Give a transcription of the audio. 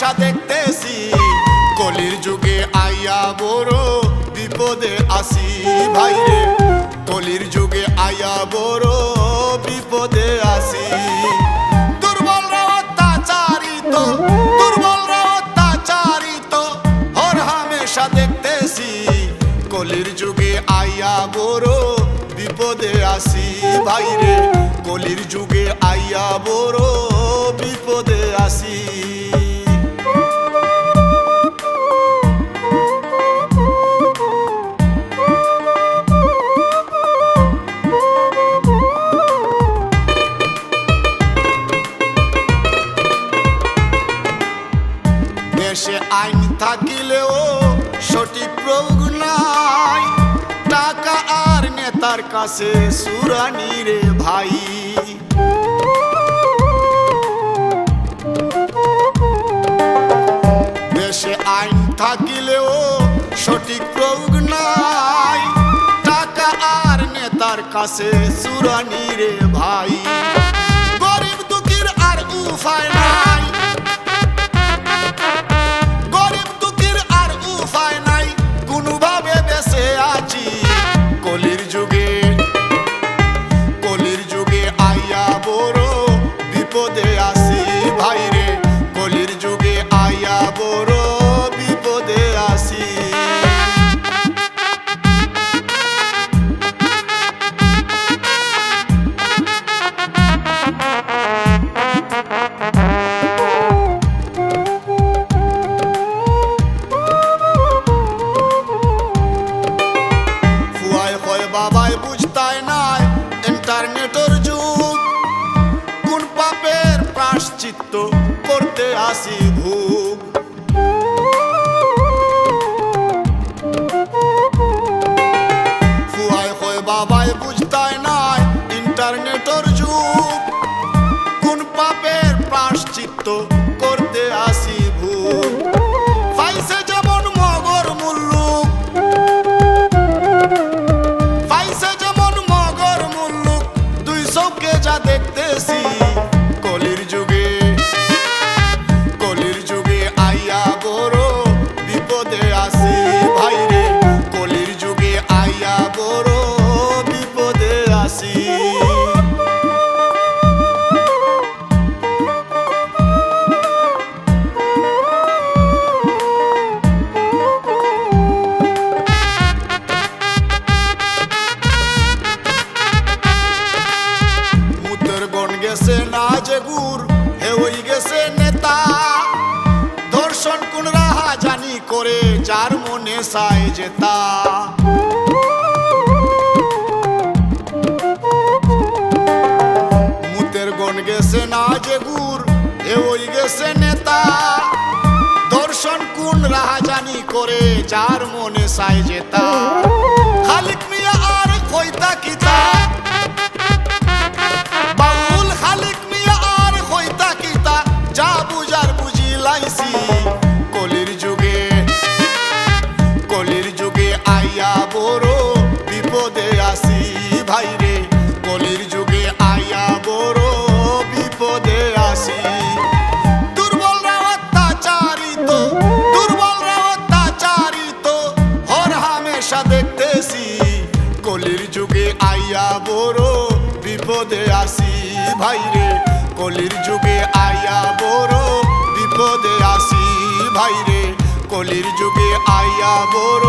হামেশা দেখতেছি কলির যুগে আইয়া বড় বিপদে আসি ভাইরে, কলির যুগে আইয়া বড় বিপদে আসি। দুর্বলরা অত্যাচারিত, দুর্বলরা অত্যাচারিত হর হামেশা দেখতেছি কলির যুগে আইয়া বড় বিপদে আসি ভাইরে, কলির যুগে আইয়া বড় বিপদে আসি। দেশে আইন থাকিলেও সঠিক প্রয়োগ নাই, টাকা আর নেতার কাছে সুরানি রে ভাই। দেশে আইন থাকিলেও সঠিক প্রয়োগ নাই, টাকা আর নেতার কাছে সুরানি রে ভাই। গরিব দুঃখীর আর উপায় নাই, গরিব দুঃখীর আর উপায় নাই, কোনোভাবে বেঁচে আছি কলির যুগে, কলির যুগে আইয়া বড় বিপদে আসি ভাইরে, কলির যুগে আইয়া বড় বিপদে আসি। বাবাই বুঝতাই নাই ইন্টারনেটের যুগ, কোন পাপের প্রায়শ্চিত্ত করতে আসি ভোগ। ফুয়াই হয় বাবাই বুঝতাই নাই ইন্টারনেটের যুগ, কোন পাপের প্রায়শ্চিত্ত করতে আসি ভোগ। পাইছে যেমন মগর মুল্লুক, যা দেখতেছি কলির যুগে, কলির যুগে আইয়া বড় বিপদে আসি ভাইরে, কলির যুগে আইয়া বড় বিপদে আসি। গেছে না যে গুর হে ওই গেছে নেতা, দর্শন কোন রাহা জানি করে যার মনে চায় যেতা। মুতের গণ গেছে না যে গুর হে ওই গেছে নেতা, দর্শন কোন রাহা জানি করে যার মনে চায় যেতা। খালিক মিয়া আর কইতা কিতা, বাউল খালিক মিয়া আর কইতা কিতা, যা বুঝার বুঝিলাইছি কলির যুগে, কলির যুগে আইয়া বড় বিপদে আসি ভাইরে, কলির যুগে আইয়া বড় বিপদে আসি। দুর্বলরা অত্যাচারিত, দুর্বলরা অত্যাচারিত হর হামেশা দেখতেছি কলির যুগে আইয়া বড় বিপদে আসি ভাইরে, কলির যুগে আইয়া বড় বিপদে আসি ভাইরে, কলির যুগে আইয়া বড়